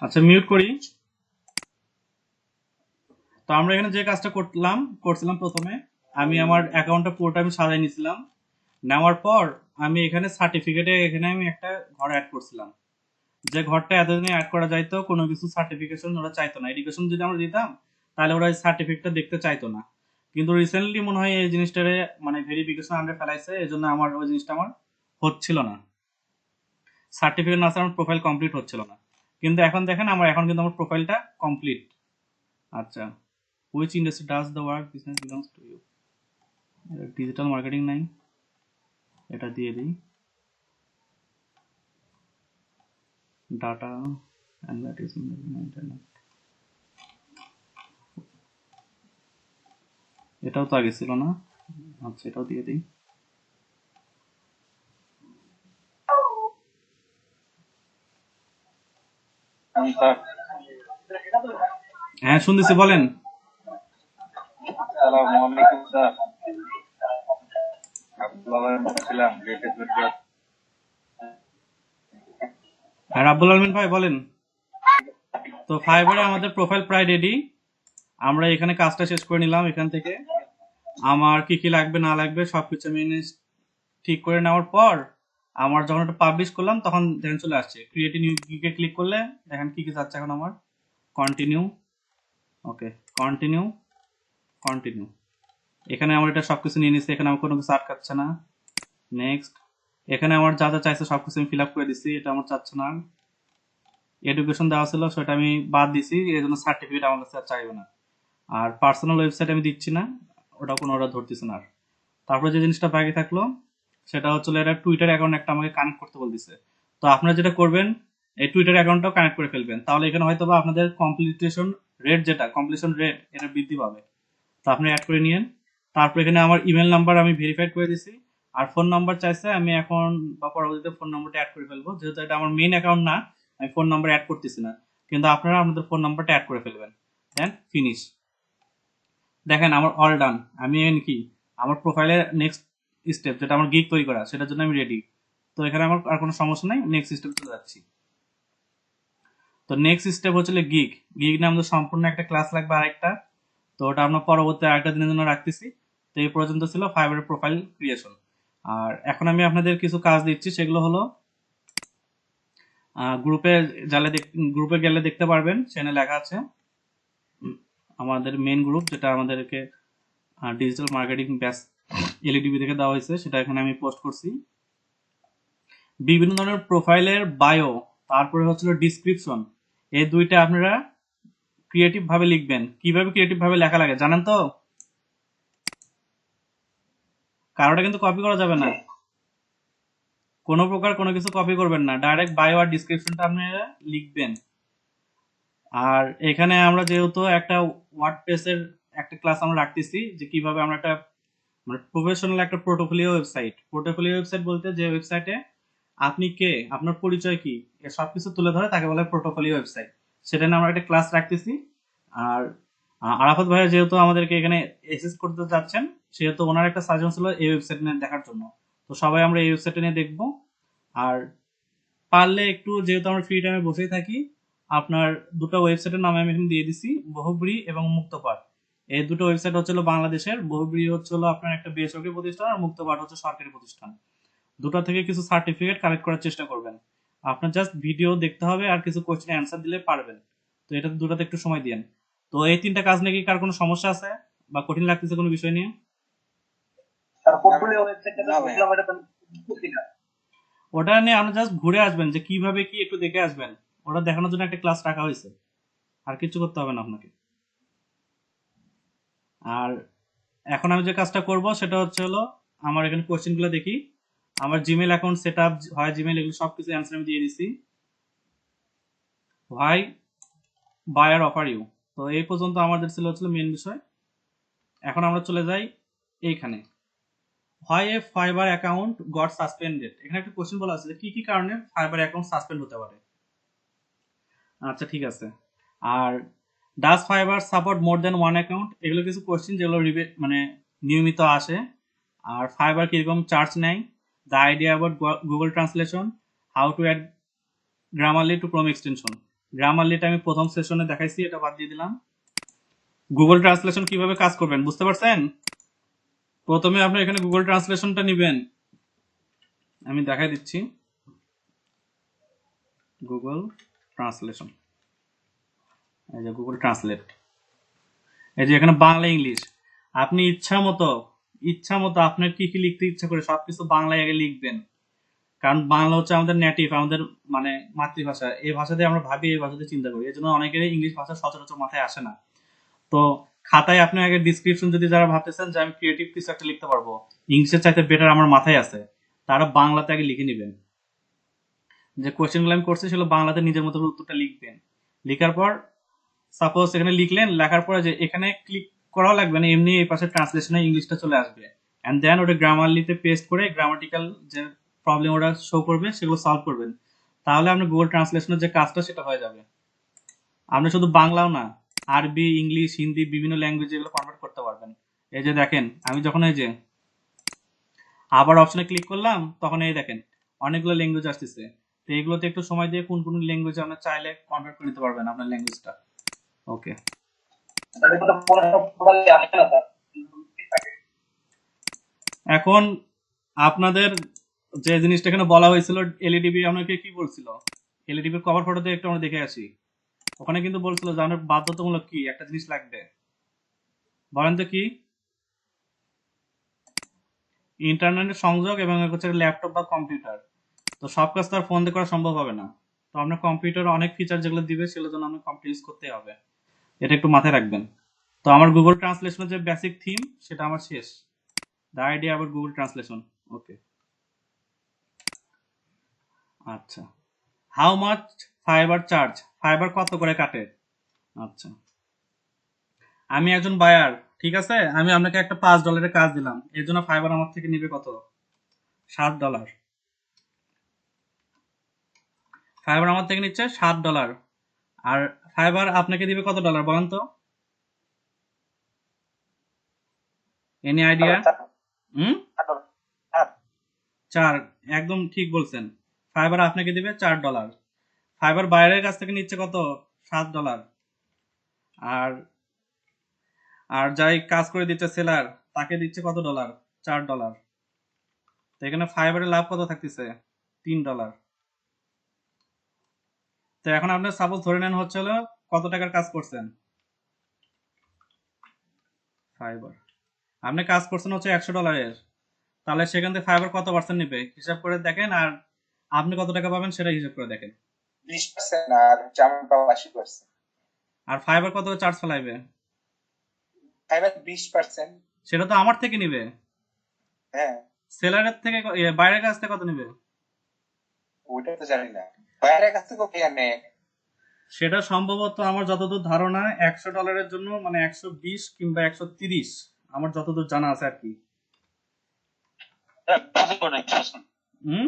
আচ্ছা মিউট করি। তো আমরা এখানে যে কাজটা করছিলাম প্রথমে আমি আমার অ্যাকাউন্টটা পুরোটা আমি সাজাই নিয়েছিলাম। নেওয়ার পর আমি এখানে সার্টিফিকেটে এখানে আমি একটা ঘর অ্যাড করছিলাম। যে ঘরটা এতদিনে অ্যাড করা যাইতো, কোনো কিছু সার্টিফিকেশন ওরা চাইতো না। এডুকেশন যদি আমরা দিতাম তাহলে ওরা সার্টিফিকেটটা দেখতে চাইতো না। কিন্তু রিসেন্টলি মনে হয় এই জিনিসটারে মানে ভেরিফিকেশন আন্ডার ফেলাইছে, এই জন্য আমার ওই জিনিসটা আমার হচ্ছিল না। সার্টিফিকেট না আমার প্রোফাইল কমপ্লিট হচ্ছিল না। কিন্তু এখন দেখেন এখন কিন্তু আমার প্রোফাইলটা কমপ্লিট। আচ্ছা, which industry does the work business belongs to you? Digital marketing নাই, এটা দিয়ে দিই। ডাটা অ্যানালিটিক্স ইন্টারনেট, এটাও তো আগে ছিল না। আচ্ছা এটাও দিয়ে দিই। হ্যাঁ শুনতেছি, বলেন। হ্যাঁ রাব্বুল আলমিন ভাই বলেন। তো ফাইবারে আমাদের প্রোফাইল প্রায় রেডি। আমরা এখানে কাজটা শেষ করে নিলাম। এখান থেকে আমার কি কি লাগবে না লাগবে সবকিছু আমি ঠিক করে নেওয়ার পর আমার যখন এটা পাবলিশ করলাম তখন দেখেন চলে আসছে ক্রিয়েট নিউ গিগে ক্লিক করলে দেখেন কি কি যাচ্ছে এখন আমার। কন্টিনিউ, ওকে কন্টিনিউ, কন্টিনিউ। এখানে আমার এটা সবকিছু নিয়ে নিচ্ছে, এখানে আমার কোনো কিছু আটকাচ্ছে না। নেক্সট, এখানে আমার যা যা চাইছে সবকিছু আমি ফিল আপ করে দিচ্ছি, এটা আমার চাচ্ছে না। এডুকেশন দেওয়া ছিল সেটা আমি বাদ দিছি, এই জন্য সার্টিফিকেট আমার কাছে আর চাইবে না। আর পার্সোনাল ওয়েবসাইট আমি দিচ্ছি না, ওটা কোনো ওরা ধরতেছে না। আর তারপরে যে জিনিসটা বাকি থাকলো সেটা হচ্ছে এটা টুইটার অ্যাকাউন্ট একটা আমাকে কানেক্ট করতে বলতেছে। তো আপনারা যেটা করবেন এই টুইটার অ্যাকাউন্টটাও কানেক্ট করে ফেলবেন, তাহলে এখানে হয়তো বা আপনাদের কমপ্লিটেশন রেট এটা বৃদ্ধি পাবে। তো আপনি অ্যাড করে নিয়েন। তারপর এখানে আমার ইমেল নাম্বার আমি ভেরিফাইড করে দিছি। আর ফোন নাম্বার চাইছে, আমি এখন বা পরবর্তীতে ফোন নাম্বারটা অ্যাড করে ফেলবো, যেহেতু এটা আমার মেইন অ্যাকাউন্ট না আমি ফোন নাম্বার অ্যাড করতেছি না। কিন্তু আপনারা আপনাদের ফোন নাম্বারটা অ্যাড করে ফেলবেন, দেন ফিনিশ। দেখেন আমার অল ডান। আমি কি আমার প্রোফাইলের নেক্সট স্টেপ যেটা আমার গিগ তৈরি করা সেটার জন্য আমি রেডি। তো এখানে আমার আর কোনো সমস্যা নাই, নেক্সট স্টেপ চলে যাচ্ছি। তো নেক্সট স্টেপ হচ্ছে গিগ। গিগ নিয়ে আমাদের সম্পূর্ণ একটা ক্লাস লাগবে আরেকটা। তো ওটা আমরা পরবর্তী আরেকটা দিনের জন্য রাখতেছি। তো এই পর্যন্ত ছিল ফাইবারের প্রোফাইল ক্রিয়েশন। আর এখন আমি আপনাদের কিছু কাজ দিচ্ছি, সেগুলো হলো গ্রুপে গ্রুপে গেলে দেখতে পারবেন চ্যানেল লেখা আছে আমাদের মেন গ্রুপ, যেটা আমাদেরকে ডিজিটাল মার্কেটিং ব্যাচ এলইডিবি থেকে দেওয়া হয়েছে, সেটা এখানে আমি পোস্ট করছি। বিভিন্ন ধরনের প্রোফাইলের বায়ো, তারপরে হচ্ছে ডিসক্রিপশন, এই দুইটা আপনারা ক্রিয়েটিভ ভাবে লিখবেন। কিভাবে ক্রিয়েটিভ ভাবে লেখা লাগে জানেন তো? কারোটা কিন্তু কপি করা যাবে না, কোনো প্রকার কোনো কিছু কপি করবেন না, ডাইরেক্ট বায়ো আর ডিসক্রিপশনটা আপনারা লিখবেন। আর এখানে আমরা যেহেতু একটা ওয়ার্ডপ্রেসের একটা ক্লাস আমরা রাখতেছি, যে কিভাবে আমরা একটা মানে প্রফেশনাল একটা পোর্টফোলিও ওয়েবসাইট বলতে যে ওয়েবসাইটে আপনি কে, আপনার পরিচয় কি, সবকিছু তুলে ধরে তাকে বলে পোর্টফোলিও ওয়েবসাইট। সেটা নিয়ে আমরা একটা ক্লাস রাখতেছি। আর আরাফাত ভাইয়া যেহেতু আমাদেরকে এখানে এসেস করতে যাচ্ছেন, সেহেতু ওনার একটা সাজেশন ছিল এই ওয়েবসাইট নিয়ে দেখার জন্য। তো সবাই আমরা এই ওয়েবসাইট নিয়ে দেখবো। আর পারলে একটু, যেহেতু আমরা ফ্রি টাইমে বসেই থাকি, আপনার দুটো ওয়েবসাইটের নাম আমি এখানে দিয়ে দিছি, বহুব্রী এবং মুক্তপাঠ। এই দুটো ওয়েবসাইট হচ্ছিল বাংলাদেশের। বহুব্রী হচ্ছিল আপনার একটা বেসরকারি প্রতিষ্ঠান, আর মুক্তপাঠ হচ্ছে সরকারি প্রতিষ্ঠান। দুটো থেকে কিছু সার্টিফিকেট কালেক্ট করার চেষ্টা করবেন। আপনার জাস্ট ভিডিও দেখতে হবে আর কিছু কোশ্চেন অ্যান্সার দিলে পারবেন। তো এটা দুটাতে একটু সময় দিন। তো এই তিনটা কাজ নিয়ে কি কার কোনো সমস্যা আছে বা কঠিন লাগতেছে কোনো বিষয় নিয়ে? ওটা নিয়ে আপনি জাস্ট ঘুরে আসবেন, যে কিভাবে কি একটু দেখে আসবেন। ওটা দেখানোর জন্য একটা ক্লাস রাখা হয়েছে, আর কিছু করতে হবে না আপনাকে। আর এখন আমি যে কাজটা করব সেটা হলো আমার এখানে কোশ্চেনগুলো দেখি। আমার জিমেল অ্যাকাউন্ট সেট আপ হয়, জিমেল, এগুলো সবকিছু অ্যান্সার আমি দিয়ে দিছি। ভাই বায়ার অফার ইউ। তো এই পর্যন্ত আমাদের ছিল মেন বিষয়। এখন আমরা চলে যাই এইখানে, হয় এ ফাইবার অ্যাকাউন্ট গট সাসপেন্ডেড। এখানে একটা কোশ্চেন বলা আছে যে কি কি কারণে ফাইবার অ্যাকাউন্ট সাসপেন্ড হতে পারে। আচ্ছা ঠিক আছে। আর does fibre support more than one account, এগুলো কিছু কোশ্চেন যেগুলো মানে নিয়মিত আসে। আর ফাইবার কিরকম চার্জ নেয়, the idea about Google translation, how to add Grammarly to Chrome extension. গ্রামারলিটা আমি প্রথম সেশনে দেখাইছি, এটা বাদ দিয়ে দিলাম। গুগল ট্রান্সলেশন কিভাবে কাজ করবেন বুঝতে পারছেন? প্রথমে আপনি এখানে গুগল ট্রান্সলেশনটা নেবেন, আমি দেখাই দিচ্ছি। গুগল ট্রান্সলেশন, এই যে গুগল ট্রান্সলেট, এই যে এখানে বাংলা ইংলিশ। আপনি ইচ্ছা মতো আপনার কি কি লিখতে ইচ্ছা করে সবকিছু বাংলায় আগে লিখবেন, কারণ বাংলা হচ্ছে আমাদের নেটিভ, আমাদের মানে মাতৃভাষা। এই ভাষাতে আমরা ভাবি, এই ভাষাতে চিন্তা করি, এই জন্য অনেকেরই ইংলিশ ভাষা সচরাচর মাথায় আসে না। তো খাতায় আপনি আগে ডিসক্রিপশন, যদি যারা ভাবতেছেন যে আমি ক্রিয়েটিভ কিছু একটা লিখতে পারবো, ইংলিশের চাইতে বেটার আমার মাথায় আছে, তারা বাংলাতে আগে লিখে নেবেন। যে কোয়েশ্চেনগুলো আমি করছি সেগুলো বাংলাতে নিজের মতো করে উত্তরটা লিখবেন। লেখার পর সাপোজ এখানে লিখলেন, লেখার পরে যে এখানে ক্লিক করাও লাগবে না, এমনি এই পাশে ট্রান্সলেশনে ইংলিশটা চলে আসবে। অ্যান্ড দেন ওটা গ্রামারলিতে পেস্ট করে গ্রামাটিক্যাল যে প্রবলেম ওরা শো করবে সেগুলো সলভ করবেন। তাহলে আপনার গুগল ট্রান্সলেশনের যে কাজটা সেটা হয়ে যাবে। আপনি শুধু বাংলাও না, আরবি, ইংলিশ, হিন্দি, বিভিন্ন ল্যাঙ্গুয়েজ এগুলো কনভার্ট করতে পারবেন। এই যে দেখেন, আমি যখন এই যে আবার অপশনে ক্লিক করলাম, তখন এই দেখেন অনেকগুলো ল্যাঙ্গুয়েজ আসতেছে। তো এগুলোতে একটু সময় দিয়ে কোন কোন ল্যাঙ্গুয়েজ আপনি চাইলে কনভার্ট করে নিতে পারবেন আপনার ল্যাঙ্গুয়েজটা। ওকে, এখন আপনাদের যে জিনিসটা এখানে বলা হয়েছিল, এলইডিবি আপনাকে কি বলছিল, এলইডিবির কভার ফটোতে একটু আমরা দেখে আসি। ওখানে কিন্তু বলছিল যে আপনার বাধ্যতামূলক কি একটা জিনিস লাগবে, বলেন তো কি? ইন্টারনেটের সংযোগ এবং হচ্ছে ল্যাপটপ বা কম্পিউটার। তো সব কাজ তো আর ফোন দিয়ে করা সম্ভব হবে না। তো আপনার কম্পিউটার অনেক ফিচার যেগুলো দিবে সেগুলোর জন্য আপনার কম্পিউটার ইউজ করতে হবে, এটা একটু মাথায় রাখবেন। তো আমার গুগল ট্রান্সলেশনের যে বেসিক থিম সেটা আমার শেষ, দ্য আইডিয়া আবার গুগল ট্রান্সলেশন। ওকে, আচ্ছা, how much fibre charge, fibre কত করে কাটে? আচ্ছা, আমি একজন বায়ার, ঠিক আছে, আমি আপনাকে একটা $5 কাজ দিলাম, এর জন্য ফাইবার আমার থেকে নিবে কত? $7। ফাইবার আমার থেকে নিচ্ছে $7। আর ফাইবার আপনাকে দিবে কত ডলার বলেন তো? Any idea? হুম, 4, একদম ঠিক বলছেন। ফাইবার আপনাকে দিবে $4। ফাইবার বাইরের কাছ থেকে নিচ্ছে কত? $7। আর আর যাই কাজ করে দিচ্ছে সেলার, তাকে দিচ্ছে কত ডলার? $4। তো এখানে ফাইবারের লাভ কত থাকতেছে? $3। তো এখন আপনার সাপোজ ধরে নেন হচ্ছে হলো কত টাকার কাজ করছেন, ফাইবার আপনি কাজ করছেন হচ্ছে $100, তাহলে সেখান থেকে ফাইবার কত পার্সেন্ট নিবে হিসাব করে দেখেন, আর আপনি কত টাকা পাবেন সেটা হিসাব করে দেখেন। 20%, আর জামান পাবো 80%। আর ফাইবার কত চার্জ ফেলাইবে? ফাইবার 20%। সেটা তো আমার থেকে নিবে, হ্যাঁ, সেলারের থেকে বাইরের কাছ থেকে কত নিবে? ওইটা তো জানি না, বাইরের কাছ থেকে কে আনে। সেটা সম্ভবত আমার যতদূর ধারণা $100 জন্য মানে 120 কিংবা 130, আমার যতদূর জানা আছে আর কি। হুম,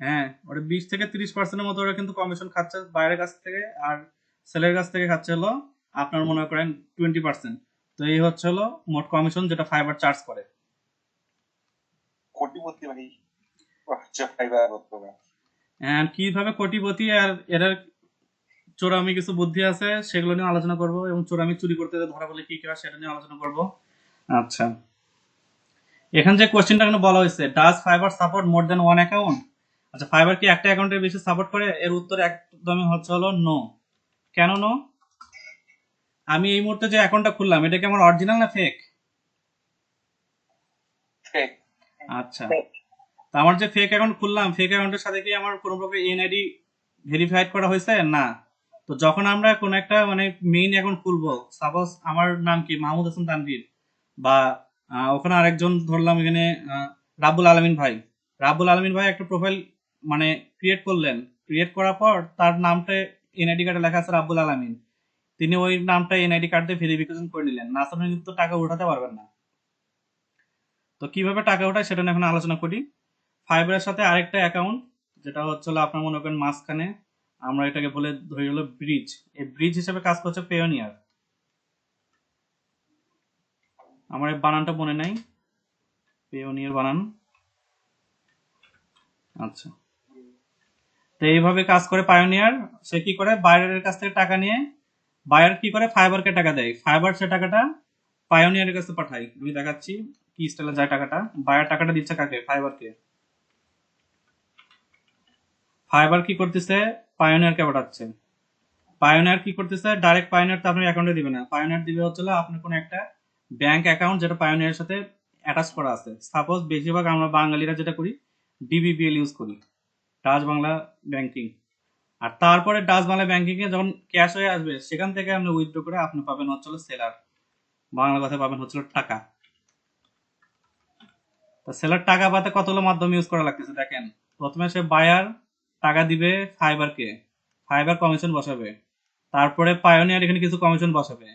হ্যাঁ, ওটা 20 থেকে 30% মতো ওরা কিন্তু কমিশন খাচ্ছে বাইরের কাছ থেকে, আর সেলের কাছ থেকে খাচ্ছে হলো আপনার মনে করেন 20%। তো এই হচ্ছে হলো মোট কমিশন যেটা ফাইবার চার্জ করে। কোটিপতি ভাই, আচ্ছা ফাইবার বর্তমানে। কিভাবে কোটিপতি আর এরা চোরামি কিছু বুদ্ধি আছে সেগুলো নিয়ে আলোচনা করব, এবং চোরামি চুরি করতে ধরা বলে কি হয় সেটা নিয়ে আলোচনা করব। আচ্ছা, এখানে যে কোশ্চেনটা এখানে বলা হয়েছে, does fibre support more than one account? আচ্ছা, ফাইবার কি একটা অ্যাকাউন্টের বেশি সাপোর্ট করে? এর উত্তর একদমই হচ্ছে হলো নো। কেন নো? আমি এই মুহূর্তে যে অ্যাকাউন্টটা খুললাম এটা কি আমার অরিজিনাল না ফেক? ফেক। আচ্ছা, তো আমার যে ফেক অ্যাকাউন্ট খুললাম, ফেক অ্যাকাউন্টের সাথে কি আমার কোনো প্রকার এনআইডি ভেরিফাইড করা হয়েছে? না। তো যখন আমরা কোন একটা মানে মেইন অ্যাকাউন্ট খুলবো, সাপোজ আমার নাম কি মাহমুদ হাসান তানভীর, বা ওখানে আরেকজন ধরলাম এখানে রাব্বুল আলমিন ভাই, রাব্বুল আলমিন ভাই একটা প্রোফাইল মানে ক্রিয়েট করলেন, ক্রিয়েট করার পর তার নামটা এনআইডি কার্ডে লেখা আছে রাব্বুল আলমিন, তিনি ওই নামটা এনআইডি কার্ড দিয়ে ভেরিফিকেশন করে নিলেন, না আপনি কিন্তু টাকা উঠাতে পারবেন না। তো কিভাবে টাকা ওঠায় সেটা নিয়ে এখন আলোচনা করি। ফাইবারের সাথে আরেকটা অ্যাকাউন্ট যেটা হচ্ছে হলো আপনার মনে করেন মাঝখানে, আমরা এটাকে বলে ধরি হলো ব্রিজ, এই ব্রিজ হিসেবে কাজ করছে পেওনিয়ার। আমার এই বানানটা মনে নাই, পেওনিয়ার বানান। আচ্ছা, তো এইভাবে কাজ করে পায়োনিয়ার। সে কি করে, বাইরের কাছ থেকে টাকা নিয়ে বায়ার কি করে ফাইবারকে টাকা দেয়, ফাইবার সে টাকাটা পায়োনিয়ারের কাছে পাঠায়। আমি দেখাচ্ছি কি স্টাইলে যায় টাকাটা। বায়ার টাকাটা দিচ্ছে কাকে, ফাইবারকে। ফাইবার কি করতেছে, পায়োনিয়ারকে পাঠাচ্ছে। পায়োনিয়ার কি করতেছে, ডাইরেক্ট পায়োনিয়ার তো আপনার অ্যাকাউন্টে দিবে না, পায়োনিয়ার দিবে হচ্ছে আপনার কোনো একটা ব্যাংক অ্যাকাউন্ট যেটা পায়োনিয়ারের সাথে অ্যাটাচ করা আছে। সাপোজ বেশিরভাগ আমরা বাঙালিরা যেটা করি, ডিবিবিএল ইউজ করি, ডাচ বাংলা ব্যাংকিং। আর তারপরে ডাচ বাংলা ব্যাংকিং এ যখন ক্যাশ হয়ে আসবে, সেখান থেকে আপনি উইথড্র করে আপনি পাবেন হচ্ছিল সেলার, বাংলা কথায় পাবেন হচ্ছিল টাকা। তো সেলার টাকা পাতে কতগুলো মাধ্যম ইউজ করা লাগতেছে দেখেন। প্রথমে সে বায়ার টাকা দিবে ফাইবারকে, ফাইবার কমিশন বসাবে, তারপরে পায়োনিয়ার এখানে কিছু কমিশন বসাবে।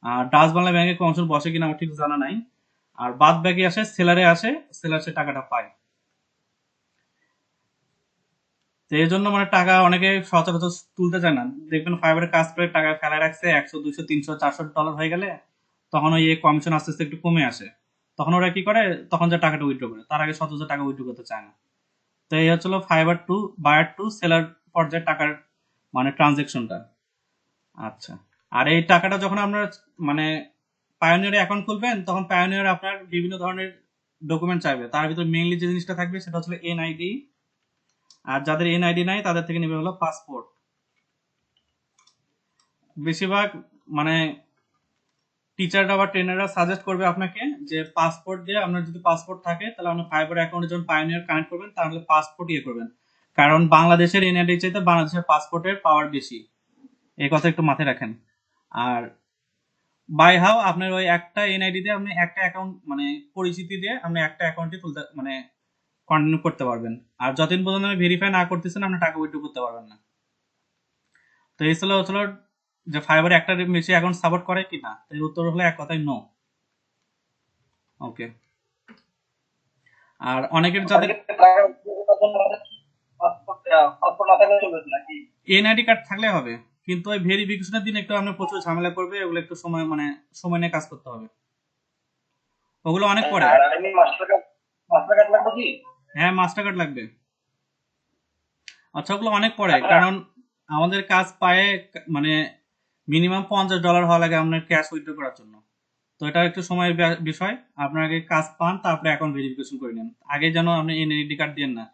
আর ডাচ বাংলা ব্যাংকে কমিশন বসে কিনা আমার ঠিক জানা নাই। আর বাদ বাকি আসে সেলারে, আসে সেলার সে টাকাটা পায়। তো এই জন্য মানে টাকা অনেকে সচরাচর তুলতে চায় না। দেখবেন ফাইবারের কাজ করে টাকা ফেলা রাখছে 100, 200, 300, 400 ডলার হয়ে গেলে তখন ওই কমিশন আস্তে আস্তে একটু কমে আসে। তখন ওরা কি করে, তখন যে টাকাটা উইথড্র করে, তার আগে সচরাচর টাকা উইথড্র করতে চায় না। তো এই হচ্ছিল Fiverr to buyer to seller পর্যায়ে টাকার মানে ট্রানজেকশনটা। আচ্ছা, আর এই টাকাটা যখন আপনার মানে পায়োনিয়ারে অ্যাকাউন্ট খুলবেন, তখন পায়োনিয়ার আপনার বিভিন্ন ধরনের ডকুমেন্ট চাইবে। তার ভিতর মেইনলি যে জিনিসটা থাকবে সেটা হচ্ছে এনআইডি। আর যাদের এনআইডি নাই তাদের থেকে নেবে হলো পাসপোর্ট। বেশিরভাগ মানে টিচাররা বা ট্রেনাররা সাজেস্ট করবে আপনাকে যে পাসপোর্ট দিয়ে, আপনার যদি পাসপোর্ট থাকে তাহলে আপনি ফাইবার অ্যাকাউন্টে যখন পায়োনিয়ার কানেক্ট করবেন তাহলে পাসপোর্ট ইয়ে করবেন। কারণ বাংলাদেশের এনআইডি চাইতে বাংলাদেশের পাসপোর্টের পাওয়ার বেশি, এই কথা একটু মাথায় রাখেন। আর বাই হাউ আপনার ওই একটা এনআইডি দিয়ে আপনি একটা অ্যাকাউন্ট মানে পরিচিতি দিয়ে আপনি একটা অ্যাকাউন্টে তুলতে মানে কন্টিনিউ করতে পারবেন। আর যতদিন পর্যন্ত আপনি ভেরিফাই না করতেছেন আপনি টাকা উইথড্র করতে পারবেন না। তো এই হচ্ছিল যে ফাইবার একটা বেশি অ্যাকাউন্ট সাপোর্ট করে কিনা, এর উত্তর হলো এক কথায় নো। ওকে। আর অনেকের যাদের এনআইডি কার্ড থাকলে হবে, কিন্তু ওই ভেরিফিকেশনের দিন একটু আপনার প্রচুর ঝামেলা করবে, ওগুলো একটু সময় মানে সময় নিয়ে কাজ করতে হবে, ওগুলো অনেক পরে। হ্যাঁ, মাস্টার কার্ড লাগবে। আচ্ছা, ওগুলো অনেক পরে, কারণ আমাদের কাজ পায়ে মানে মিনিমাম $50 হওয়া লাগে আপনার ক্যাশ উইথড্র করার জন্য। তো এটা একটু সময়ের বিষয়। আপনার আগে কাজ পান, তারপরে অ্যাকাউন্ট ভেরিফিকেশন করে নেন, আগে যেন আপনি এনআইডি কার্ড দেন না।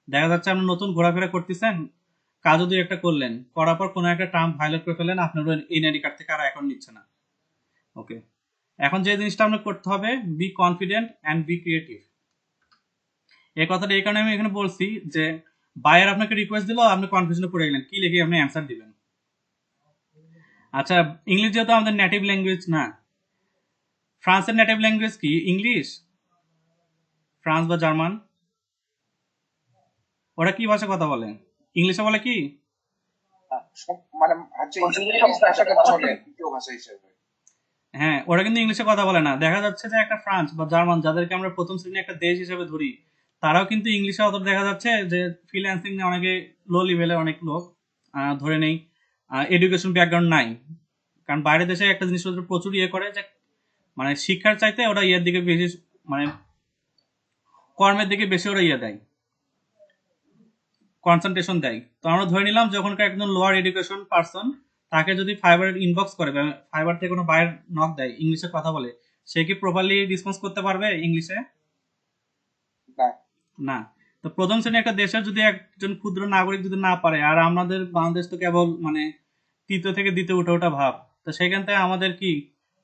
দেখা যাচ্ছে আপনি নতুন ঘোরাফেরা করতেছেন, কাজও দুই একটা করলেন, করার পর কোনো একটা টার্ম ভায়োলেট করে ফেলেন, আপনার এনআইডি কার্ড থেকে আর অ্যাকাউন্ট নিচ্ছে না। ওকে, এখন যে জিনিসটা আপনার করতে হবে, be confident and be creative. এই কথাটা এই কারণে আমি এখানে বলছি যে বায়ার আপনাকে রিকোয়েস্ট দিল, আপনি কনফিউশনে পড়ে গেলেন, কি লিখে আপনি অ্যান্সার দিবেন। আচ্ছা, ইংলিশ যেহেতু আমাদের নেটিভ ল্যাঙ্গুয়েজ না, ফ্রান্সের নেটিভ ল্যাঙ্গুয়েজ কি ইংলিশ? ফ্রান্স বা জার্মান, ওরা কি ভাষা কথা বলে? ইংলিশে বলে কি? মানে হচ্ছে ইংলিশ ভাষাটা চলে দ্বিতীয় ভাষা হিসেবে। হ্যাঁ, ওরা কিন্তু ইংলিশে কথা বলে না। দেখা যাচ্ছে যে একটা ফ্রান্স বা জার্মান, যাদেরকে আমরা প্রথম শ্রেণী একটা দেশ হিসেবে ধরি, তারাও কিন্তু ইংলিশে অত দেখা যাচ্ছে যে ফ্রিল্যান্সিং নিয়ে অনেকে লো লেভেলের অনেক লোক ধরে নেই এডুকেশন ব্যাকগ্রাউন্ড নাই। কারণ বাইরের দেশে একটা জিনিসপত্র প্রচুর ইয়ে করে যে মানে শিক্ষার চাইতে ওরা ইয়ের দিকে বেশি মানে কর্মের দিকে বেশি ওরা ইয়ে দেয়, কনসেন্ট্রেশন দেয়। তো আমরা ধরে নিলাম যখন একজন লোয়ার এডুকেশন পারসন, তাকে যদি ফাইবারের ইনবক্স করে, ফাইবার থেকে কোনো বায়ার নক দেয়, ইংলিশে কথা বলে, সে কি প্রপারলি রেসপন্স করতে পারবে ইংলিশে? না। তো প্রথম শ্রেণী একটা দেশের যদি একজন ক্ষুদ্র নাগরিক যদি না পারে, আর আমাদের বাংলাদেশ তো কেবল মানে তৃতীয় থেকে দ্বিতীয় উঠে ওঠা ভাব, তো সেখান থেকে আমাদের কি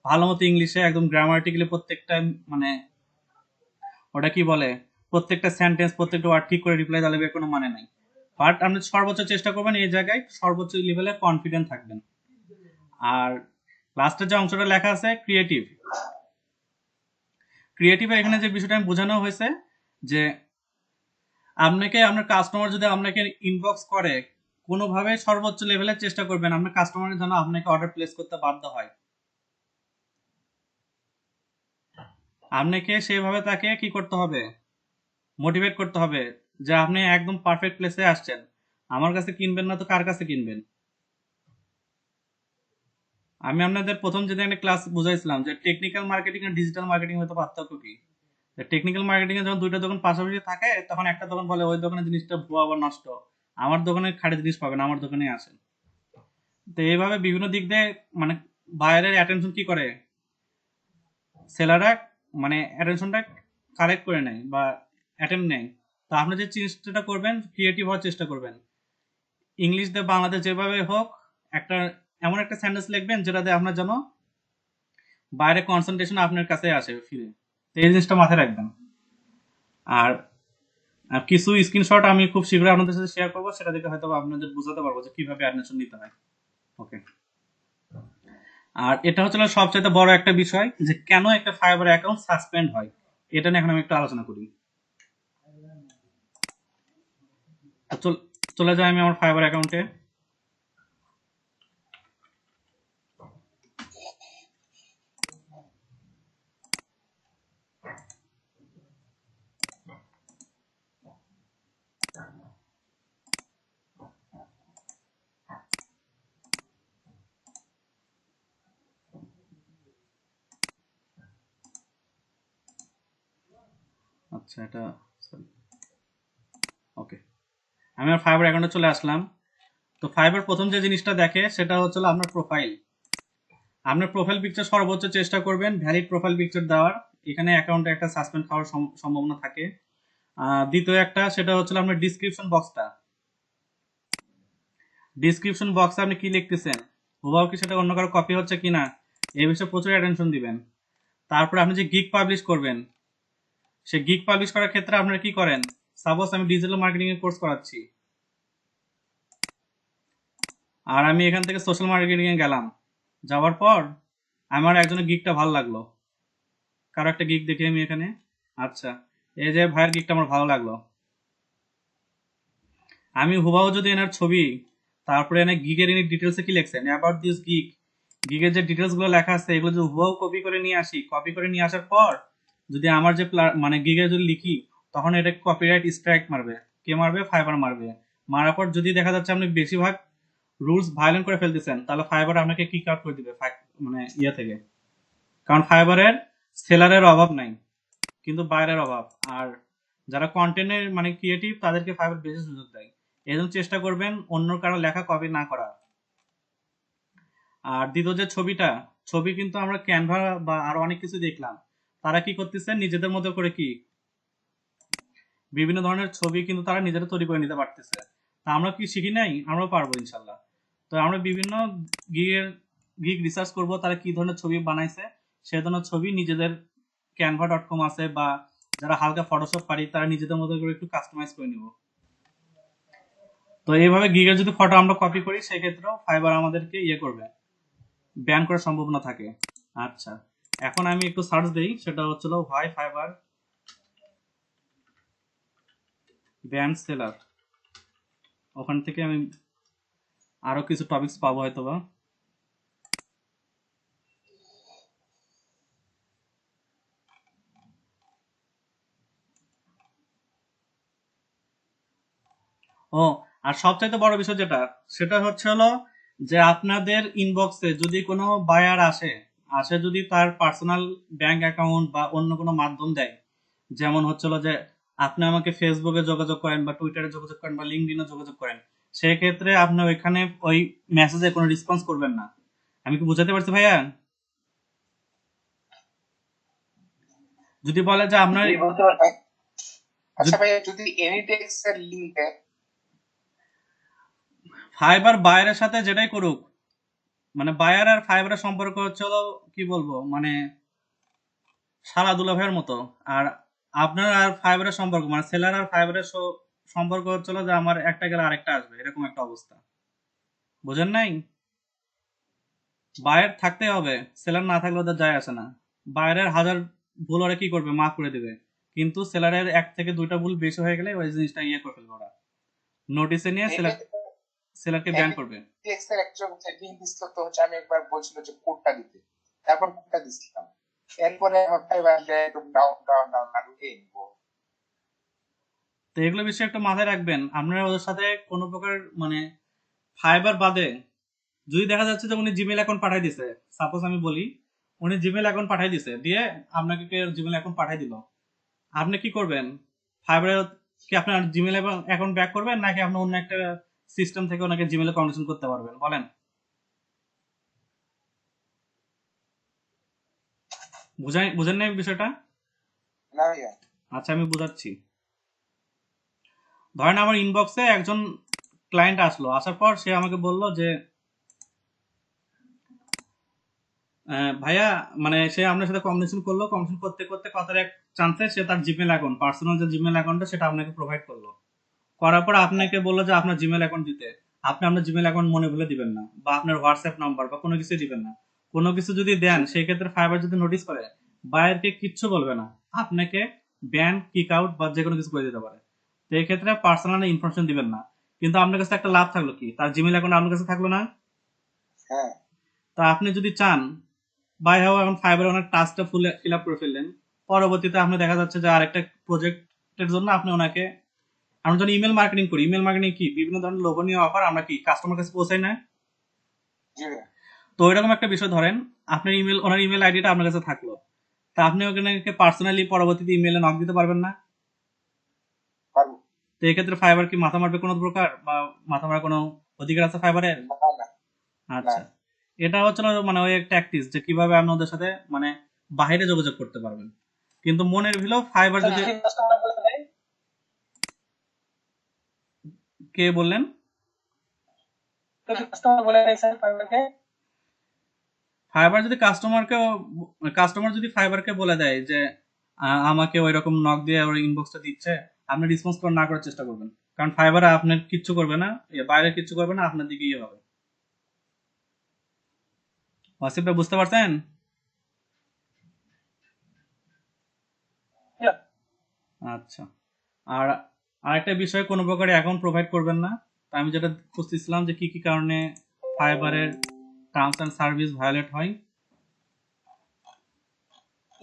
ভালো মতো ইংলিশে একদম গ্রামাটিক্যালি প্রত্যেকটা মানে ওটা কি বলে, প্রত্যেকটা সেন্টেন্স প্রত্যেকটা ওয়ার্ড ঠিক করে রিপ্লাই দিলে কোনো মানে নাই। বাট আপনি সর্বোচ্চ চেষ্টা করবেন এই জায়গায় সর্বোচ্চ লেভেলে কনফিডেন্ট থাকবেন। আর লাস্টের যে অংশটা লেখা আছে ক্রিয়েটিভ, ক্রিয়েটিভ এখানে যে বিষয়টা আমি বোঝানো হয়েছে যে আপনাকে আপনার কাস্টমার যদি আপনাকে ইনবক্স করে, কোনোভাবে সর্বোচ্চ লেভেলে চেষ্টা করবেন আপনার কাস্টমারের জন্য আপনাকে অর্ডার প্লেস করতে বাধ্য হয়। আপনাকে সেভাবে তাকে কি করতে হবে, মোটিভেট করতে হবে যে আপনি একদম পারফেক্ট প্লেসে আসছেন, আমার কাছে কিনবেন না তো কার কাছে কিনবেন। আমি আপনাদের প্রথম যেদিন একটা ক্লাস বুঝাইছিলাম যে টেকনিক্যাল মার্কেটিং আর ডিজিটাল মার্কেটিং হয়তো পার্থক্য কি, টেকনিক্যাল মার্কেটিং এ যখন দুইটা দোকান পাশাপাশি থাকে তখন একটা দোকান বলে ওই দোকানের জিনিসটা ভুয়া বা নষ্ট, আমার দোকানে খাঁটি জিনিস পাবেন, আমার দোকানে আসেন। তো এইভাবে বিভিন্ন দিক দিয়ে মানে বায়ারের অ্যাটেনশন কি করে, সেলাররা মানে অ্যাটেনশনটা কালেক্ট করে নেয় বা অ্যাটেন্ড নেয়। তো আপনি যে চেষ্টাটা করবেন, ক্রিয়েটিভ হওয়ার চেষ্টা করবেন, ইংলিশ দিয়ে বাংলাতে যেভাবে হোক একটা এমন একটা সেন্টেন্স লিখবেন যেটাতে আপনার যেন বাইরে কনসেন্ট্রেশন আপনার কাছে আসে ফিরে। তো এই জিনিসটা মাথায় রাখবেন। আর কিছু স্ক্রিনশট আমি খুব শীঘ্রই আপনাদের সাথে শেয়ার করবো, সেটা দেখে হয়তো আপনাদের বোঝাতে পারবো যে কিভাবে অ্যাডমিশন নিতে হয়। ওকে। আর এটা হচ্ছে সবচেয়ে বড় একটা বিষয় যে কেন একটা ফাইবার অ্যাকাউন্ট সাসপেন্ড হয়, এটা নিয়ে এখন আমি একটু আলোচনা করি। তো চলে যাই আমি আমার ফাইবার অ্যাকাউন্টে। আচ্ছা, এটা ওকে, আমি আমার ফাইবার অ্যাকাউন্টে চলে আসলাম। তো ফাইবার প্রথম যে জিনিসটা দেখে সেটা হচ্ছে আপনার প্রোফাইল। আপনার প্রোফাইল পিকচার সর্বোচ্চ চেষ্টা করবেন ভ্যালিড প্রোফাইল পিকচার দেওয়ার, এখানে অ্যাকাউন্টে একটা সাসপেন্ড হওয়ার সম্ভাবনা থাকে। দ্বিতীয় একটা সেটা হচ্ছে আপনার ডিসক্রিপশন বক্সটা। ডিসক্রিপশন বক্সে আপনি কি লিখতেছেন, হুবাহু কি সেটা অন্য কারো কপি হচ্ছে কিনা, এই বিষয়ে প্রচুর অ্যাটেনশন দিবেন। তারপরে আপনি যে গিগ পাবলিশ করবেন, সেই গিগ পাবলিশ করার ক্ষেত্রে আপনারা কি করেন, সাপোজ আমি ডিজিটাল মার্কেটিং এর কোর্স করাচ্ছি, আর আমি এখান থেকে সোশ্যাল মার্কেটিং এ গেলাম, যাওয়ার পর আমার একজনের গিগটা ভালো লাগলো, কারো একটা গিগ দেখে আমি এখানে, আচ্ছা এই যে ভাইয়ের গিগটা আমার ভালো লাগলো, আমি হুবাহু যদি এনার ছবি, তারপরে এনে গিগের ইনি ডিটেলসে কি লিখছেন অ্যাবাউট দিস গিগ, গিগের যে ডিটেলস গুলো লেখা আছে এগুলো যদি হুবাহু কপি করে নিয়ে আসি, কপি করে নিয়ে আসার পর যদি আমার যে মানে গিগে যদি লিখি, তখন এটা কপিরাইট স্ট্রাইক মারবে। কে মারবে? ফাইবার মারবে। মারার পর যদি দেখা যাচ্ছে আপনি বেশিরভাগ রুলস ভায়োলেন্ট করে ফেলতেছেন, তাহলে ফাইবার আপনাকে কিক আউট করে দিবে মানে ইয়ে থেকে। কারণ ফাইবারের সেলারের অভাব নাই, কিন্তু বাইরের অভাব। আর যারা কন্টেন্টের মানে ক্রিয়েটিভ তাদেরকে ফাইবার বেশি সুযোগ দেয়। এই জন্য চেষ্টা করবেন অন্য কারো লেখা কপি না করা। আর দ্বিতীয় যে ছবিটা, ছবি কিন্তু আমরা ক্যানভা বা আরো অনেক কিছু দেখলাম, তারা কি করতেছে নিজেদের মতো করে কি বিভিন্ন ধরনের ছবি কিন্তু তারা নিজেরা তৈরি করে নিতে পারতেছে। তা আমরা কি শিখি নাই? আমরাও পারবো ইনশাল্লাহ। তো আমরা বিভিন্ন গিগের গিগ রিসার্চ করব তারা কি ধরনের ছবি বানাইছে, সে ধরনের ছবি নিজেদের canva.com আছে বা যারা হালকা ফটোশপ পারি তারা নিজেদের মতো করে একটু কাস্টমাইজ করে নিব। তো এইভাবে গিগের যদি ফটো আমরা কপি করি সেক্ষেত্রেও ফাইবার আমাদেরকে ইয়ে করবে, ব্যান করার সম্ভাবনা থাকে। আচ্ছা, এখন আমি একটু সার্চ দেই, সেটা হচ্ছিল হোয়াই ফাইবার ব্যান সেলার। ওখান থেকে আমি আরো কিছু টপিকস পাবো হয়তোবা। ও, আর সবচাইতে বড় বিষয় যেটা, সেটা হচ্ছে হলো যে আপনাদের ইনবক্সে যদি কোনো বায়ার আসে, যদি তার পার্সোনাল ব্যাংক অ্যাকাউন্ট বা অন্য কোনো মাধ্যম দেয়, যেমন হচ্ছিল যে আপনি আমাকে ফেসবুকে যোগাযোগ করেন বা টুইটারে যোগাযোগ করেন বা লিঙ্কডিনে যোগাযোগ করেন, সেক্ষেত্রে আপনি ওইখানে ওই মেসেজে কোনো রেসপন্স করবেন না। আমি কি বুঝাতে পারছি ভাইয়া? যদি বলে যে আপনার আচ্ছা ভাইয়া, যদি এনিটেক্স এর লিংক দেয়, ফাইবার বায়ারের সাথে যেটাই করুক, মানে বায়ার আর ফাইবারের সম্পর্ক হচ্ছে হলো কি বলবো, মানে শালা দুলাভাইয়ের মতো। আর আপনার আর ফাইবারের সম্পর্ক মানে সেলার আর ফাইবারের সম্পর্ক হচ্ছিল যে আমার একটা গেলে আরেকটা আসবে, এরকম একটা অবস্থা। বুঝেন নাই? বায়ার থাকতে হবে, সেলার না থাকলে ওদের যায় আসে না। বায়ারের হাজার ভুল ওরা কি করবে, মাফ করে দিবে। কিন্তু সেলারের এক থেকে দুইটা ভুল বেশি হয়ে গেলে ওই জিনিসটা ইয়ে করে ফেলবে ওরা, নোটিশে নিয়ে সেলারকে ব্যান করবে। এনিটেক্স এর একজন লিংক দিছিল, তো হচ্ছে আমি একবার বলছিল যে কোডটা দিতে, তারপর কোডটা দিছিলাম, এরপরে আমার ফাইবার একটু ডাউন ডাউন ডাউন আর উঠে নিবো। তো এগুলো বিষয়ে একটু মাথায় রাখবেন আপনারা ওদের সাথে কোনো প্রকার মানে ফাইবার বাদে যদি দেখা যাচ্ছে যে উনি জিমেল অ্যাকাউন্ট পাঠিয়ে দিছে, সাপোজ আমি বলি উনি জিমেল অ্যাকাউন্ট পাঠিয়ে দিছে দিয়ে আপনাকে জিমেল অ্যাকাউন্ট পাঠিয়ে দিল, আপনি কি করবেন? ফাইবারে কি আপনার জিমেল অ্যাকাউন্ট ব্যাক করবেন নাকি আপনি অন্য একটা সিস্টেম থেকে ওনাকে জিমেলে কনেকশন করতে পারবেন বলেন? বুঝেন নাই বিষয়টা? না ভাইয়া। আচ্ছা আমি বুঝাচ্ছি। ধরেন আমার ইনবক্সে একজন ক্লায়েন্ট আসলো, আসার পর সে আমাকে বলল যে ভাইয়া, মানে সে আপনার সাথে কমিউনিকেশন করলো, কমিউনিকেশন করতে করতে কথার এক চান্সে সে তার জিমেল অ্যাকাউন্ট, পার্সোনাল যে জিমেল অ্যাকাউন্টটা সেটা আপনাকে প্রোভাইড করলো। করার পর হ্যাঁ, আপনাকে বললো যে আপনার জিমেল অ্যাকাউন্ট দিতে। আপনি আপনার জিমেল অ্যাকাউন্ট মনে ভুলে দিবেন না, বা আপনার হোয়াটসঅ্যাপ নাম্বার বা কোনো কিছু দিবেন না। কোনো কিছু যদি দেন জি। সেই ক্ষেত্রে ফাইবার যদি নোটিস করে, বাইরকে কিচ্ছু বলবে না, আপনাকে ব্যান, কিক আউট বা যে কোনো কিছু করে দিতে পারে। তো এই ক্ষেত্রে পার্সোনাল ইনফরমেশন দিবেন না। কিন্তু আপনার কাছে একটা লাভ থাকলো কি, তার জিমেল অ্যাকাউন্ট আপনার কাছে থাকলো না। হ্যাঁ, তো আপনি যদি চান, বাই হাও এখন ফাইবার ওনার টাস্কটা ফিল আপ করে ফেললেন, পরবর্তীতে আপনি দেখা যাচ্ছে যে আরেকটা প্রজেক্টের জন্য আপনি ওনাকে, আমরা যখন ইমেল মার্কেটিং করি, ইমেল মার্কেটিং কি বিভিন্ন ধরনের লোভনীয় অফার আমরা কি কাস্টমার কাছে পৌঁছাই না? জি ভাইয়া। তো এরকম একটা বিষয় ধরেন, আপনার ইমেল, ওনার ইমেল আইডিটা আপনার কাছে থাকলো, তা আপনি ওখানে পার্সোনালি পরবর্তীতে ইমেলে নক দিতে পারবেন না? পারবো। তো এক্ষেত্রে ফাইবার কি মাথা মারবে কোনো প্রকার, বা মাথা মারার কোনো অধিকার আছে ফাইবারের? না, না, না। আচ্ছা, এটা হচ্ছে না মানে ওই একটা ট্যাকটিস যে কিভাবে আপনি ওদের সাথে মানে বাইরে যোগাযোগ করতে পারবেন। কিন্তু মনের ভিলেও ফাইবার স্যার যদি, যদি কাস্টমার বলে দেয়, কে বললেন? যদি কাস্টমার বলে দেয় স্যার ফাইবারকে। ফাইবার যদি কাস্টমার যদি ফাইবারকে বলে দেয় যে আমাকে ওই রকম নক দিয়ে ওর ইনবক্সটা দিচ্ছে, আপনি রেসপন্স না করার চেষ্টা করবেন। কারণ ফাইবার আপনার কিচ্ছু করবে না, বাইরে কিচ্ছু করবে না, আপনার দিকেই হবে। ওয়াসিফ ভাই বুঝতে পারছেন? আচ্ছা। আর আরেকটা বিষয়, কোনো প্রকার অ্যাকাউন্ট প্রোভাইড করবেন না। তো আমি যেটা বুঝতেছিলাম যে কি কি কারণে ফাইবারের টার্মস অ্যান্ড সার্ভিস ভায়োলেট হয়।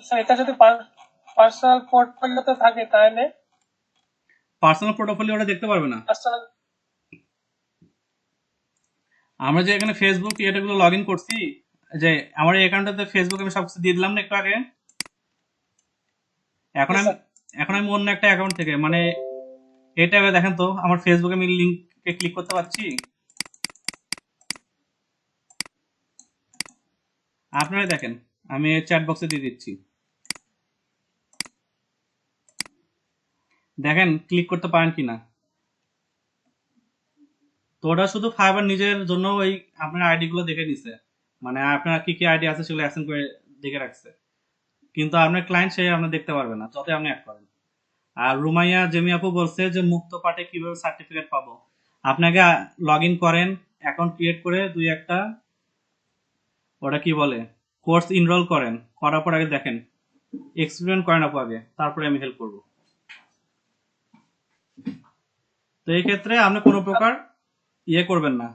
স্যার এটা যদি পার্সোনাল পোর্টফোলিওতে থাকে তাহলে পার্সোনাল পোর্টফোলিওটা দেখতে পারবে না। পার্সোনাল। আমরা যে এখানে ফেসবুক এটাগুলো লগ ইন করছি, যে আমার এই অ্যাকাউন্টটাতে ফেসবুক আমি সবকিছু দিয়ে দিলাম না একটু আগে। এখন আমি স্যার এখন আমি অন্য একটা অ্যাকাউন্ট থেকে, মানে এটা দেখেন তো, আমার ফেসবুকে আমি লিঙ্কে ক্লিক করতে পারছি। আপনারাই দেখেন, আমি চ্যাট বক্সে দিয়ে দিচ্ছি, দেখেন ক্লিক করতে পারেন কিনা। তো ওটা শুধু ফাইবার নিজের জন্য ওই আপনার আইডি গুলো দেখে নিছে, মানে আপনার কি কি আইডি আছে সেগুলো অ্যাসাইন করে দেখে রাখছে। কিন্তু আপনার ক্লায়েন্ট সে আপনার দেখতে পারবে না যতই আপনি অ্যাড করেন। আর রুমাইয়া জেমি আপু বলছে যে মুক্ত পাঠে কিভাবে সার্টিফিকেট পাবো। আপনাকে লগ ইন করেন, অ্যাকাউন্ট ক্রিয়েট করে দুই একটা, ওটা কি বলে, কোর্স ইনরোল করেন, করার পর আগে দেখেন, এক্সপেরিমেন্ট করেন আপু আগে, তারপরে আমি হেল্প করবো। তো এই ক্ষেত্রে আপনি কোনো প্রকার ইয়ে করবেন না,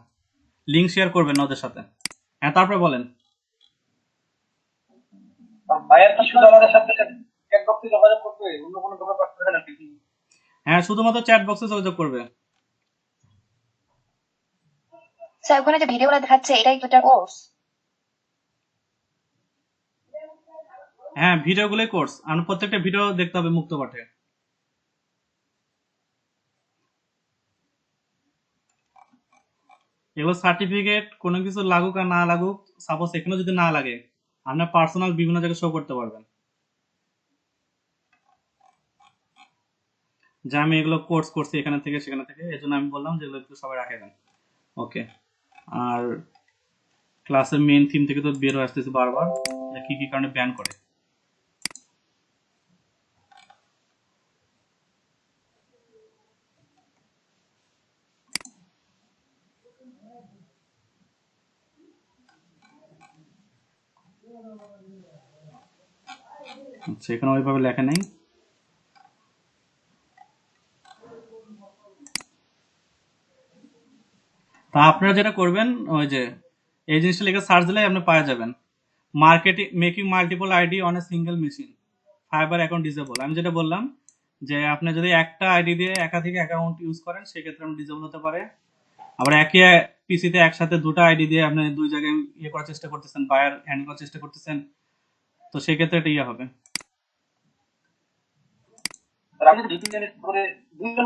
লিঙ্ক শেয়ার করবেন না ওদের সাথে। হ্যাঁ তারপরে বলেন। ভাইয়ার কি শুধু আমাদের সাথে এক বক্সে যোগাযোগ করতে অন্য কোনো দোকান করতে নাকি? হ্যাঁ শুধুমাত্র চ্যাট বক্সে যোগাযোগ করবে। স্যার ওখানে যে ভিডিওগুলো দেখাচ্ছে এটাই তো একটা কোর্স। হ্যাঁ ভিডিওগুলোই কোর্স, আপনি প্রত্যেকটা ভিডিও দেখতে হবে মুক্ত পাঠে। এগুলো সার্টিফিকেট কোনো কিছু লাগুক আর না লাগুক, সাপোজ এখানে যদি না লাগে, আপনার পার্সোনাল বিভিন্ন জায়গায় শো করতে পারবেন যে আমি এগুলো কোর্স করছি এখানে থেকে সেখানে থেকে। এই জন্য আমি বললাম যে এগুলো একটু সবাই রাখে দেন। ওকে। আর ক্লাসের মেইন থিম থেকে তো বের হয়ে আসতেছে বারবার যে কি কি কারণে ব্যান করে। আচ্ছা এখানে ওইভাবে লেখা নেই। তা আপনারা যেটা করবেন, ওই যে এই জিনিসটা লিখে সার্চ দিলে আপনি পাওয়া যাবেন, marketing making multiple ID on a single machine, fibre account disable. আমি যেটা বললাম যে আপনি যদি একটা আইডি দিয়ে একাধিক অ্যাকাউন্ট ইউজ করেন সেক্ষেত্রে আপনি ডিসেবল হতে পারে। আবার একই পিসিতে একসাথে দুটো আইডি দিয়ে আপনি দুই জায়গায় ইয়ে করার চেষ্টা করতেছেন, বায়ার হ্যান্ডেল করার চেষ্টা করতেছেন, তো সেক্ষেত্রে এটা ইয়ে হবে। আমি তো 2 মিনিট ধরে দুটো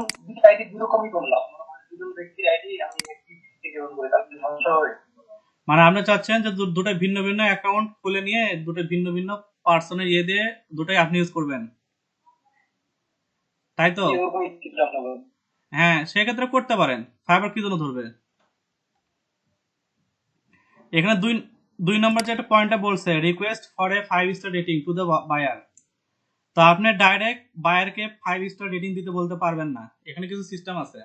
আইডি দুরকমই করলাম, দুজন ব্যক্তির আইডি আমি একই থেকে অন করে, তাহলে সমস্যা হবে? মানে আপনি চাচ্ছেন যে দুটো ভিন্ন ভিন্ন অ্যাকাউন্ট খুলে নিয়ে দুটো ভিন্ন ভিন্ন পার্সনের ইয়ে দিয়ে দুটোই আপনি ইউজ করবেন, তাই তো? এরকম কিছু আপনার হ্যাঁ, সেক্ষেত্রে করতে পারেন। ফাইবার কি জন্য ধরবে? এখানে দুই দুই নম্বর যে একটা পয়েন্টটা বলছে, request for a 5 star rating to the buyer. তো আপনি ডাইরেক্ট বায়ারকে 5 স্টার রেটিং দিতে বলতে পারবেন না, এখানে কিছু সিস্টেম আছে।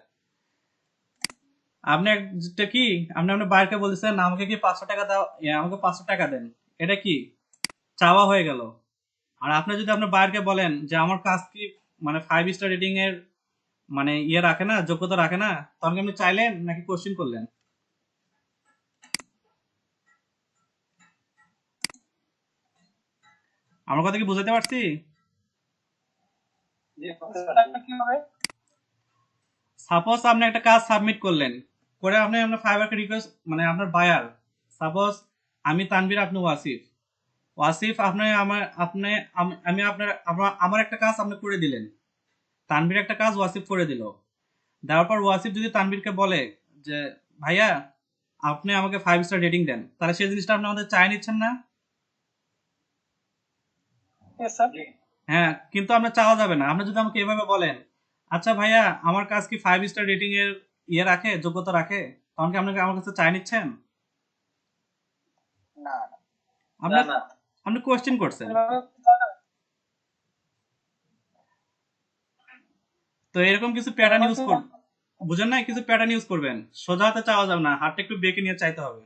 আপনি একটা কি আপনি আপনার বায়ারকে বলতেছেন আমাকে কি 500 টাকা দাও, আমাকে 500 টাকা দেন, এটা কি চাওয়া হয়ে গেল। আর আপনি যদি আপনার বায়ারকে বলেন যে আমার কাজ কি মানে 5 স্টার রেটিং এর মানে ইয়ে রাখে না, যোগ্যতা রাখে না, তখন কি আপনি চাইলেন নাকি কোশ্চেন করলেন? আমার কথা কি বুঝাতে পারছি? যে কি হবে? সাপোজ আপনি একটা কাজ সাবমিট করলেন, করে আপনি আপনার ফাইবারকে রিকোয়েস্ট মানে আপনার বায়ার, সাপোজ আমি তানভীর, আপনি ওয়াসিফ। ওয়াসিফ আপনি আমার আপনি আমি আপনার আমার একটা কাজ আপনি করে দিলেন, তানভীর একটা কাজ ওয়াসিফ করে দিল। দেওয়ার পর ওয়াসিফ যদি তানভীরকে বলে যে ভাইয়া আপনি আমাকে 5 স্টার রেটিং দেন, তাহলে সেই জিনিসটা আপনি আমাদের চাই নিচ্ছেন না? Yes, sir. হ্যাঁ, কিন্তু আপনার চাওয়া যাবে না। আপনি যদি আমাকে এভাবে বলেন আচ্ছা ভাইয়া আমার কাজ কি 5 স্টার রেটিং এর ইয়ে রাখে, যোগ্যতা রাখে, তখন কি আপনাকে আমার কাছে চাই নিচ্ছেন? না আপনি না। আপনি কোশ্চেন করছেন। তো এরকম কিছু প্যাটার্ন ইউজ করুন, বুঝেন না? কিছু প্যাটার্ন ইউজ করবেন, সোজা হাতে চাওয়া যাবে না, হাতটা একটু বেঁকে নিয়ে চাইতে হবে।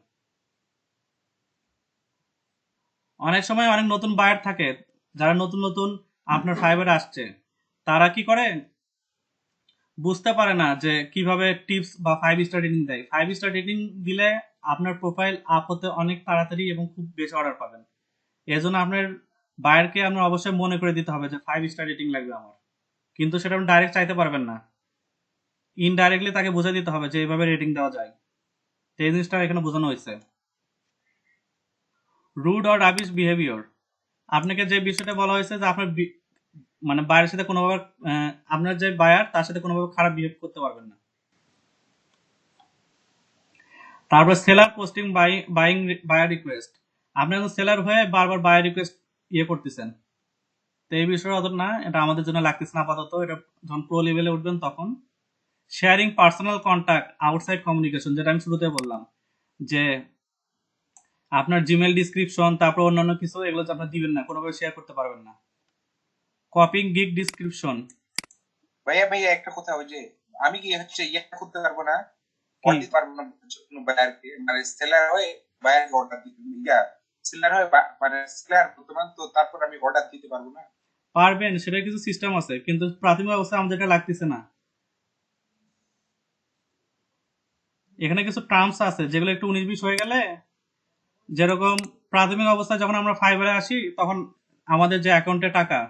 অনেক সময় অনেক নতুন বায়ার থাকে, যারা নতুন নতুন আপনার ফাইবারে আসছে, তারা কি করে বুঝতে পারে না যে কিভাবে টিপস বা 5 স্টার রেটিং দেয়। 5 স্টার রেটিং দিলে আপনার প্রোফাইল আপ হতে অনেক তাড়াতাড়ি এবং খুব বেশি অর্ডার পাবেন। এজন্য আপনার বায়ারকে আপনার অবশ্যই মনে করে দিতে হবে যে 5 স্টার রেটিং লাগবে আমার, কিন্তু সেটা আপনি ডাইরেক্ট চাইতে পারবেন না, ইনডাইরেক্টলি তাকে বুঝিয়ে দিতে হবে যে এইভাবে রেটিং দেওয়া যায়। তো এই জিনিসটা এখানে বোঝানো হয়েছে। রুড অর রাবিশ বিহেভিয়ার, আপনাকে যে বিষয়টা বলা হয়েছে যে আপনার মানে বায়ারের সাথে কোনোভাবে আপনার যে বায়ার তার সাথে কোনোভাবে খারাপ বিহেভ করতে পারবেন না। তারপর seller posting buying buyer request, আপনি এখন সেলার হয়ে বারবার বায়ার রিকোয়েস্ট ইয়ে করতেছেন। তো এই বিষয়টা অত না, এটা আমাদের জন্য লাগতেছে না আপাতত, এটা যখন প্রো লেভেলে উঠবেন তখন। Sharing personal contact outside communication, যেটা আমি শুরুতে বললাম যে আপনার জিমেল ডিসক্রিপশন তারপর অন্যান্য কিছু এগুলো আপনার দিবেন না, কোনোভাবে শেয়ার করতে পারবেন না। Copying gig description. ভাইয়া একটা কথা, ওই যে আমি কি হচ্ছে ইয়ে করতে পারবো না, কি? অর্ডার দিতে পারবো না কোনো বায়ারকে, মানে সেলার হয়ে বায়ারকে অর্ডার দিতে, সেলার হয়ে মানে সেলার বর্তমান, তো তারপর আমি অর্ডার দিতে পারবো না? পারবেন, সেটা কিছু সিস্টেম আছে, কিন্তু প্রাথমিক অবস্থায় আমাদের এটা লাগতেছে না। এখানে কিছু টার্মস আছে যেগুলো একটু 19-20 হয়ে গেলে, যেরকম প্রাথমিক অবস্থায় যখন আমরা ফাইবারে আসি তখন আমাদের যে অ্যাকাউন্টে টাকা,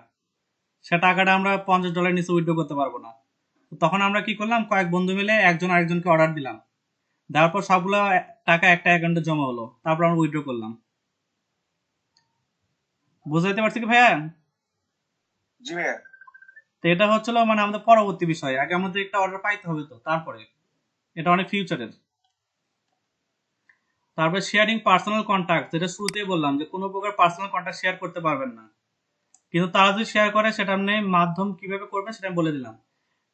সে টাকাটা আমরা $50 নিচে উইথড্র করতে পারবো না। তখন আমরা কি করলাম, কয়েক বন্ধু মিলে একজন আরেকজনকে অর্ডার দিলাম, দেওয়ার পর সবগুলো টাকা একটা অ্যাকাউন্টে জমা হলো, তারপর আমরা উইথড্র করলাম। বুঝাইতে পারছি কি ভাইয়া? জি ভাইয়া। তো এটা হচ্ছিল মানে আমাদের পরবর্তী বিষয়, আগে আমাদের একটা অর্ডার পাইতে হবে, তো তারপরে এটা অনেক ফিউচারের। তারপরে শেয়ারিং পার্সোনাল কন্ট্যাক্ট, যেটা শুরুতেই বললাম যে কোনো প্রকার পার্সোনাল কন্ট্যাক্ট শেয়ার করতে পারবেন না, কিন্তু তারা যদি শেয়ার করে সেটা আপনি মাধ্যম কিভাবে করবেন সেটা আমি বলে দিলাম।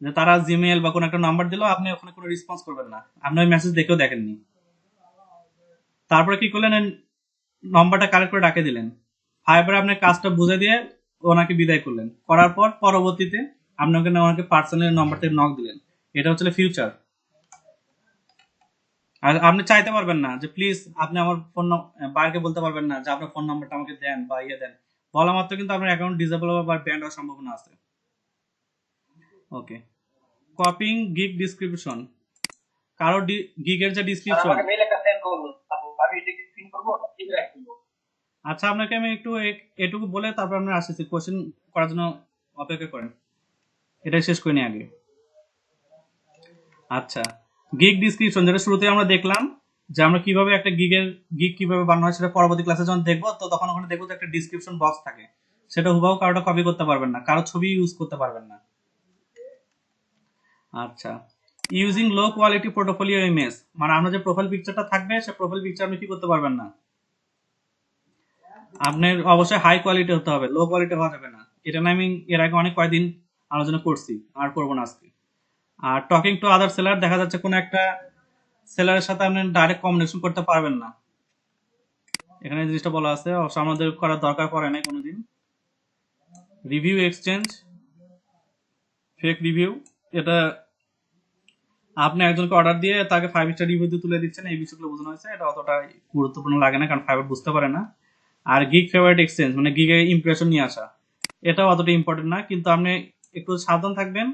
যে তারা জিমেল বা কোনো একটা নাম্বার দিল, আপনি ওখানে কোনো রেসপন্স করবেন না, আপনি ওই মেসেজ দেখেও দেখেননি। তারপরে কি করলেন, নম্বরটা কালেক্ট করে রাখে দিলেন, ফাইবারে আপনার কাজটা বুঝে দিয়ে ওনাকে বিদায় করলেন, করার পর পরবর্তীতে আপনি ওনাকে পার্সোনাল নাম্বার থেকে নক দিলেন। এটা হচ্ছে ফিউচার। আর আপনি চাইতে পারবেন না যে প্লিজ আপনি আমার ফোন বারকে বলতে পারবেন না যে আপনার ফোন নাম্বারটা আমাকে দেন বা ইয়ে দেন, বলা মাত্র কিন্তু আপনার অ্যাকাউন্ট ডিসেবল বা ব্যান্ড হওয়ার সম্ভাবনা আছে। ওকে। কপিং গিগ ডিসক্রিপশন, কারো গিগের যে ডিসক্রিপশন, আমাকে মেইল একটা সেন্ড করুন, আমি এটাকে পিন করবো, ঠিক রাখবো। আচ্ছা আপনাকে আমি একটু এটুকু বলে তারপর আমরা আসতেছি, কোশ্চেন করার জন্য অপেক্ষা করেন, এটাই শেষ করে নিই আগে। আচ্ছা, গিগ ডিসক্রিপশন, যেটা শুরুতে আমরা দেখলাম যে আমরা কিভাবে একটা গিগ কিভাবে বানানো হয় সেটা পরবর্তী ক্লাসে যখন দেখবো, তো তখন ওখানে দেখবো যে একটা ডিসক্রিপশন বক্স থাকে, সেটা হুবাহু কারোটা কপি করতে পারবেন না, কারো ছবি ইউজ করতে পারবেন না। আচ্ছা, using low quality portfolio image, মানে আপনার যে প্রোফাইল পিকচারটা থাকবে সে প্রোফাইল পিকচার আপনি কি করতে পারবেন না, আপনার অবশ্যই হাই কোয়ালিটি হতে হবে, লো কোয়ালিটি হওয়া যাবে না। এটা না আমি এর আগে অনেক কয়েকদিন আলোচনা করছি, আর করবো না আজকে। Are talking to other seller, দেখা যাচ্ছে কোনো একটা সেলারের সাথে আপনি ডাইরেক্ট কমিউনিকেশন করতে পারবেন না, এখানে এই জিনিসটা বলা আছে, অবশ্য আমাদের করার দরকার পড়ে নাই কোনোদিন। রিভিউ এক্সচেঞ্জ, ফেক রিভিউ, এটা আপনি একজনকে অর্ডার দিয়ে তাকে 5 স্টার রিভিউ দিয়ে তুলে দিচ্ছেন, এই বিষয়গুলো বোঝানো হয়েছে। এটা অতটা গুরুত্বপূর্ণ লাগে না, কারণ ফাইবার বুঝতে পারে না। আর গিগ ফেভারিট এক্সচেঞ্জ, মানে গিগের ইমপ্রেশন নিয়ে আসা, এটাও অতটা ইম্পর্টেন্ট না, কিন্তু আপনি একটু সাবধান থাকবেন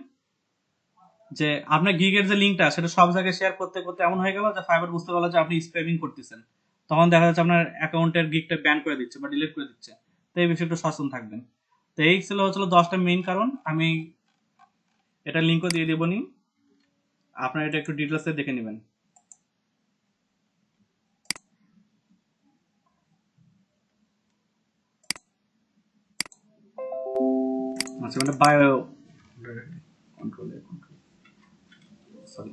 যে আপনার গিগের যে লিঙ্কটা সেটা সব জায়গায় শেয়ার করতে করতে এমন হয়ে গেল যে ফাইবার বুঝতে পারলো যে আপনি স্প্যামিং করতেছেন, তখন দেখা যাচ্ছে আপনার অ্যাকাউন্টের গিগটা ব্যান করে দিচ্ছে বা ডিলিট করে দিচ্ছে। তো এই বিষয়ে একটু সচেতন থাকবেন। তো এই ছিল 10টা মেইন কারণ, আমি এটা লিঙ্কও দিয়ে দেবনি, আপনারা এটা একটু ডিটেলসে দেখে নেবেন। আচ্ছা, মানে বায়ো কন্ট্রোল, সরি,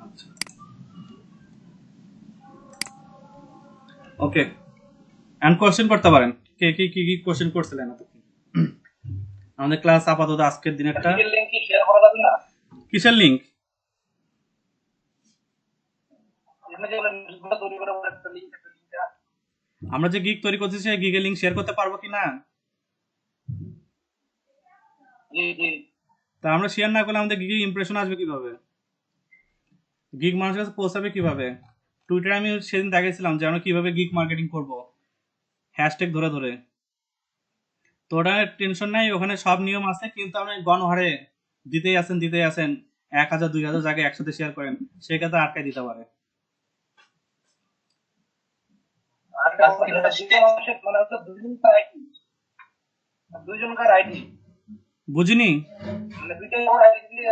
আচ্ছা, ওকে, এন্ড কোশ্চেন করতে পারেন, কে কি কি কি কোশ্চেন করছিলেন এতক্ষণ? আমাদের ক্লাস আপাতত আজকের দিনেরটা। লিঙ্ক কি শেয়ার করা যাবে না? কিসের লিঙ্ক? এখানে যে লিঙ্কগুলো তৈরি করে একটা লিঙ্ক আমরা যে গিগ তৈরি করতেছি সেই গিগের লিঙ্ক শেয়ার করতে পারবো কি না? জি জি তা আমরা শেয়ার না করলে আমাদের গিগে ইমপ্রেশন আসবে কিভাবে, গিগ মানুষের কাছে পৌঁছাবে কিভাবে? টুইটারে আমি সেদিন দেখাইছিলাম যে আমরা কিভাবে গিগ মার্কেটিং করব, হ্যাশট্যাগ ধরে ধরে। তো ওটা টেনশন নাই, ওখানে সব নিয়ম আছে, কিন্তু আপনি গণহারে দিতেই আছেন 1000 2000 জায়গায় একসাথে শেয়ার করেন, সেক্ষেত্রে আটকায় দিতে পারে। আর মানুষের মানে হচ্ছে দুইজনকার আইডি বুঝিনি? মানে দুইটাই আইডি দিয়ে